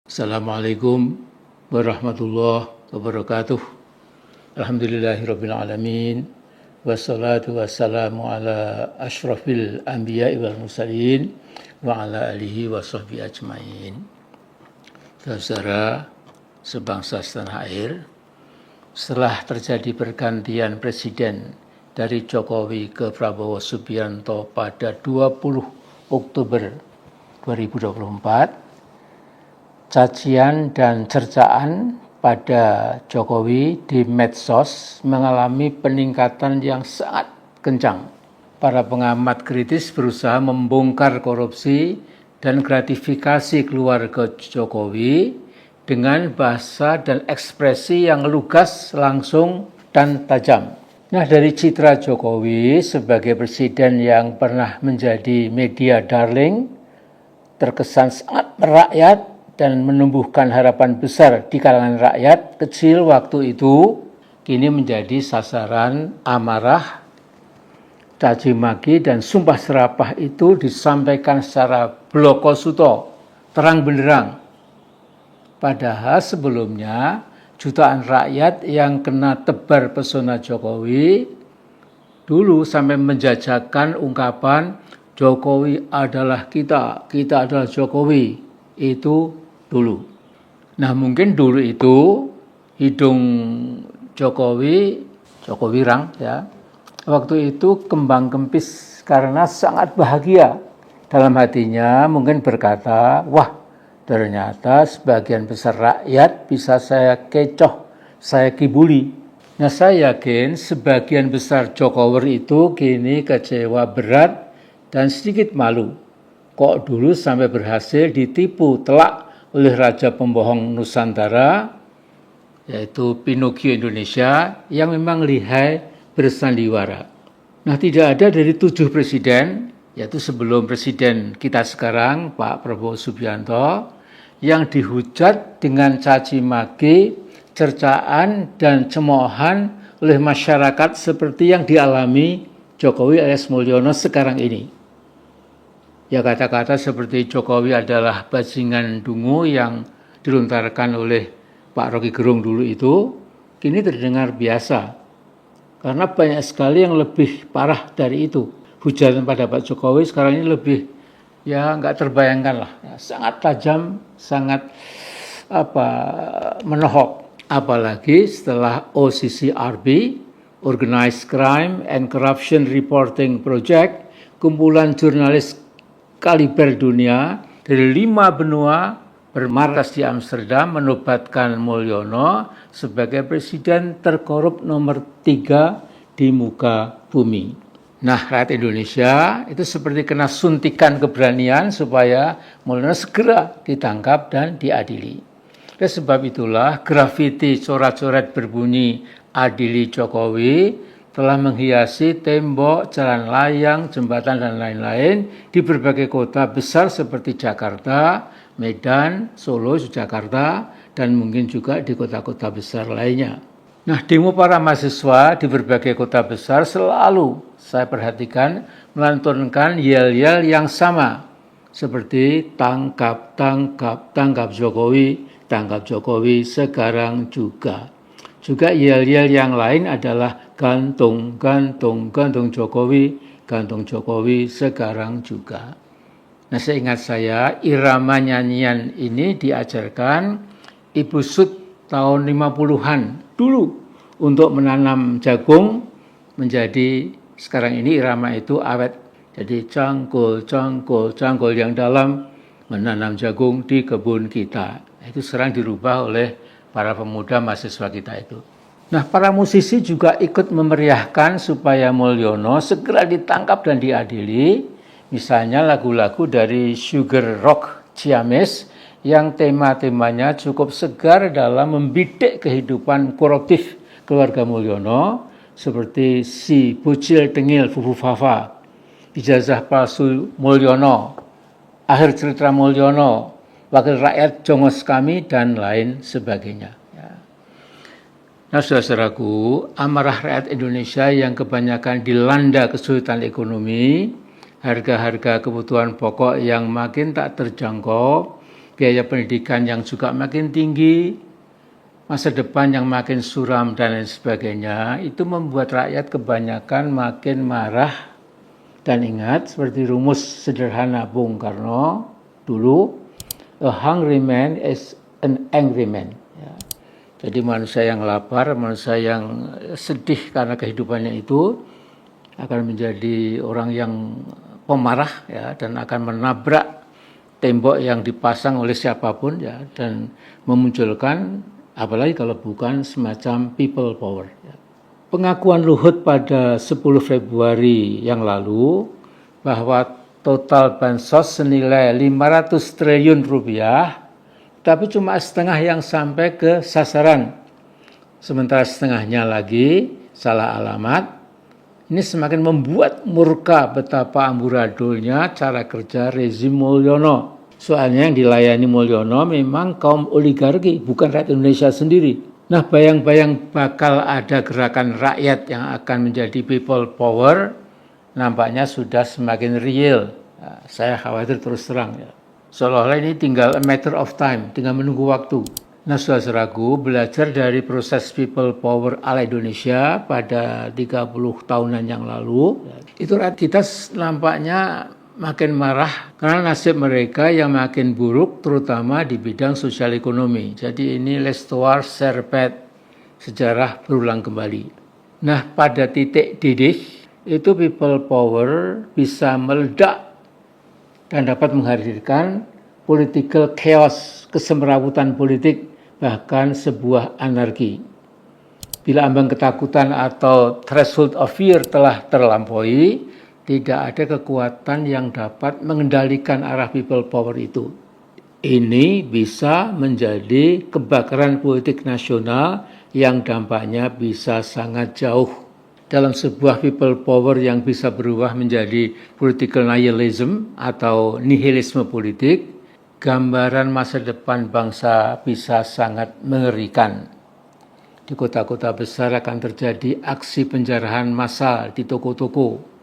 Assalamualaikum warahmatullahi wabarakatuh. Alhamdulillahirabbil alamin. Wassalatu wassalamu ala asyrafil anbiya'i wal mursalin wa ala alihi wa sahbihi ajmain. Saudara sebangsa setanah air, setelah terjadi pergantian presiden dari Jokowi ke Prabowo Subianto pada 20 Oktober 2024, cacian dan cercaan pada Jokowi di medsos mengalami peningkatan yang sangat kencang. Para pengamat kritis berusaha membongkar korupsi dan gratifikasi keluarga Jokowi dengan bahasa dan ekspresi yang lugas, langsung, dan tajam. Nah, dari citra Jokowi sebagai presiden yang pernah menjadi media darling, terkesan sangat merakyat dan menumbuhkan harapan besar di kalangan rakyat kecil waktu itu, kini menjadi sasaran amarah, caci maki, dan sumpah serapah itu disampaikan secara blokosuto, terang benderang. Padahal sebelumnya jutaan rakyat yang kena tebar pesona Jokowi dulu sampai menjajakan ungkapan Jokowi adalah kita adalah Jokowi, itu dulu. Nah, mungkin dulu itu hidung Jokowi wirang ya. Waktu itu kembang kempis karena sangat bahagia. Dalam hatinya mungkin berkata, wah, ternyata sebagian besar rakyat bisa saya kecoh, saya kibuli. Nah, saya yakin sebagian besar Jokower itu kini kecewa berat dan sedikit malu. Kok dulu sampai berhasil ditipu telak oleh Raja Pembohong Nusantara, yaitu Pinocchio Indonesia, yang memang lihai bersandiwara. Nah, tidak ada dari 7 presiden, yaitu sebelum presiden kita sekarang, Pak Prabowo Subianto, yang dihujat dengan caci maki, cercaan, dan cemoohan oleh masyarakat seperti yang dialami Jokowi alias Mulyono sekarang ini. Ya, kata-kata seperti Jokowi adalah bajingan dungu yang dilontarkan oleh Pak Rocky Gerung dulu itu, kini terdengar biasa. Karena banyak sekali yang lebih parah dari itu. Hujatan pada Pak Jokowi sekarang ini lebih, ya nggak terbayangkan lah. Ya, sangat tajam, sangat menohok. Apalagi setelah OCCRB, Organized Crime and Corruption Reporting Project, kumpulan jurnalis kaliber dunia dari 5 benua bermarkas di Amsterdam menobatkan Mulyono sebagai presiden terkorup nomor 3 di muka bumi. Nah, rakyat Indonesia itu seperti kena suntikan keberanian supaya Mulyono segera ditangkap dan diadili. Dan sebab itulah grafiti coret-coret berbunyi "Adili Jokowi" telah menghiasi tembok, jalan layang, jembatan, dan lain-lain di berbagai kota besar seperti Jakarta, Medan, Solo, Yogyakarta, dan mungkin juga di kota-kota besar lainnya. Nah, demo para mahasiswa di berbagai kota besar selalu saya perhatikan melantunkan yel-yel yang sama, seperti tangkap Jokowi sekarang juga. Juga yel-yel yang lain adalah gantung Jokowi sekarang juga. Nah, seingat saya irama nyanyian ini diajarkan Ibu Sud tahun 50-an dulu untuk menanam jagung, menjadi sekarang ini irama itu awet. Jadi cangkul yang dalam menanam jagung di kebun kita. Itu sekarang dirubah oleh para pemuda mahasiswa kita itu. Nah, para musisi juga ikut memeriahkan supaya Mulyono segera ditangkap dan diadili. Misalnya lagu-lagu dari Sugar Rock Ciamis yang tema-temanya cukup segar dalam membidik kehidupan koruptif keluarga Mulyono, seperti Si Bocil Tengil Fufu Fafa, Ijazah Palsu Mulyono, Akhir Cerita Mulyono, Wakil Rakyat Jongos Kami, dan lain sebagainya. Nah, saudara-saudaraku, amarah rakyat Indonesia yang kebanyakan dilanda kesulitan ekonomi, harga-harga kebutuhan pokok yang makin tak terjangkau, biaya pendidikan yang juga makin tinggi, masa depan yang makin suram dan lain sebagainya, itu membuat rakyat kebanyakan makin marah. Dan ingat, seperti rumus sederhana Bung Karno dulu, a hungry man is an angry man. Ya. Jadi manusia yang lapar, manusia yang sedih karena kehidupannya itu akan menjadi orang yang pemarah, ya, dan akan menabrak tembok yang dipasang oleh siapapun, ya, dan memunculkan, apalagi kalau bukan semacam people power. Ya. Pengakuan Luhut pada 10 Februari yang lalu bahwa total bansos senilai 500 triliun rupiah, tapi cuma setengah yang sampai ke sasaran. Sementara setengahnya lagi salah alamat. Ini semakin membuat murka betapa amburadulnya cara kerja rezim Mulyono. Soalnya yang dilayani Mulyono memang kaum oligarki, bukan rakyat Indonesia sendiri. Nah, bayang-bayang bakal ada gerakan rakyat yang akan menjadi people power, nampaknya sudah semakin real. Nah, saya khawatir terus terang, ya. Seolah-olah ini tinggal a matter of time, tinggal menunggu waktu. Nah, saudara-saudaraku, belajar dari proses people power ala Indonesia pada 30 tahunan yang lalu, itu rakyat kita nampaknya makin marah karena nasib mereka yang makin buruk, terutama di bidang sosial ekonomi. Jadi ini l'histoire se répète, sejarah berulang kembali. Nah, pada titik didih itu people power bisa meledak dan dapat menghadirkan political chaos, kesemrawutan politik, bahkan sebuah anarki. Bila ambang ketakutan atau threshold of fear telah terlampaui, tidak ada kekuatan yang dapat mengendalikan arah people power itu. Ini bisa menjadi kebakaran politik nasional yang dampaknya bisa sangat jauh. Dalam sebuah people power yang bisa berubah menjadi political nihilism atau nihilisme politik, gambaran masa depan bangsa bisa sangat mengerikan. Di kota-kota besar akan terjadi aksi penjarahan massal di toko-toko.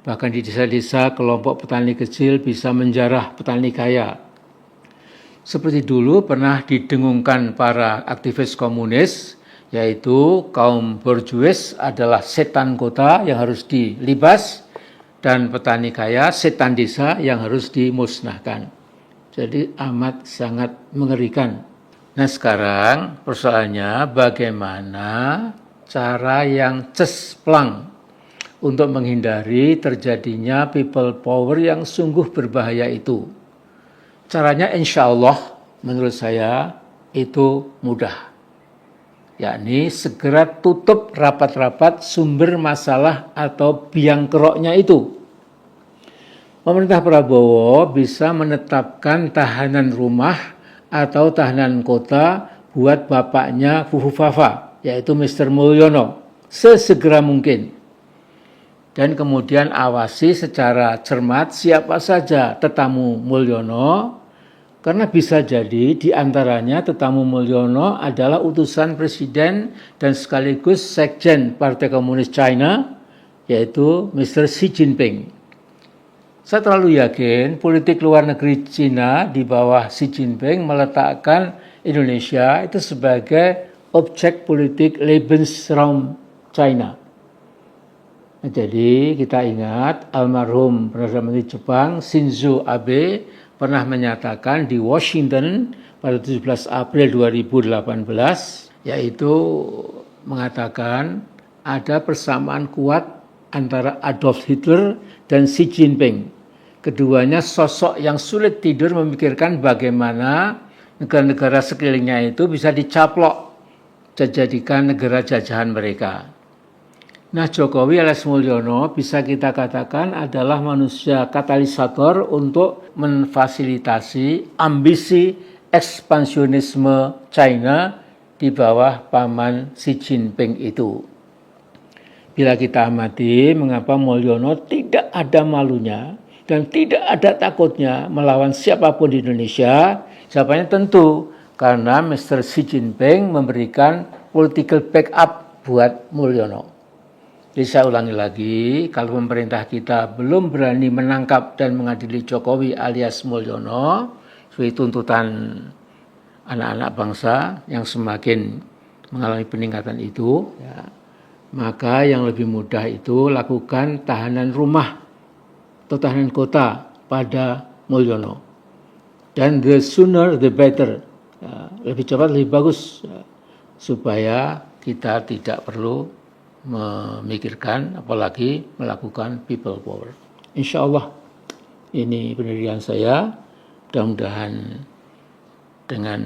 Bahkan di desa-desa kelompok petani kecil bisa menjarah petani kaya. Seperti dulu pernah didengungkan para aktivis komunis, yaitu kaum borjuis adalah setan kota yang harus dilibas, dan petani kaya setan desa yang harus dimusnahkan. Jadi amat sangat mengerikan. Nah, sekarang persoalannya bagaimana cara yang cesplang untuk menghindari terjadinya people power yang sungguh berbahaya itu. Caranya insya Allah menurut saya itu mudah. Yakni segera tutup rapat-rapat sumber masalah atau biang keroknya itu. Pemerintah Prabowo bisa menetapkan tahanan rumah atau tahanan kota buat bapaknya Fufu Fafa, yaitu Mr. Mulyono, sesegera mungkin. Dan kemudian awasi secara cermat siapa saja tetamu Mulyono, karena bisa jadi di antaranya tetamu Mulyono adalah utusan presiden dan sekaligus sekjen Partai Komunis China, yaitu Mr. Xi Jinping. Saya terlalu yakin politik luar negeri China di bawah Xi Jinping meletakkan Indonesia itu sebagai objek politik Lebensraum China. Nah, jadi kita ingat almarhum Perdana Menteri Jepang Shinzo Abe pernah menyatakan di Washington pada 17 April 2018, yaitu mengatakan ada persamaan kuat antara Adolf Hitler dan Xi Jinping. Keduanya sosok yang sulit tidur memikirkan bagaimana negara-negara sekelilingnya itu bisa dicaplok, dijadikan negara jajahan mereka. Nah, Jokowi alias Mulyono bisa kita katakan adalah manusia katalisator untuk memfasilitasi ambisi ekspansionisme China di bawah paman Xi Jinping itu. Bila kita amati mengapa Mulyono tidak ada malunya dan tidak ada takutnya melawan siapapun di Indonesia, jawabannya tentu karena Mr. Xi Jinping memberikan political backup buat Mulyono. Jadi saya ulangi lagi, kalau pemerintah kita belum berani menangkap dan mengadili Jokowi alias Mulyono, sebagai tuntutan anak-anak bangsa yang semakin mengalami peningkatan itu, ya, maka yang lebih mudah itu lakukan tahanan rumah atau tahanan kota pada Mulyono. Dan the sooner the better, ya, lebih cepat lebih bagus, ya, supaya kita tidak perlu memikirkan apalagi melakukan people power. Insya Allah ini pendirian saya, mudah-mudahan dengan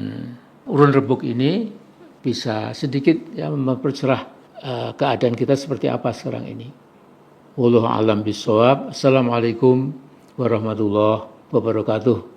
urun rebuk ini bisa sedikit ya mempercerah keadaan kita seperti apa sekarang ini. Wallahu a'lam bishawab. Assalamualaikum warahmatullahi wabarakatuh.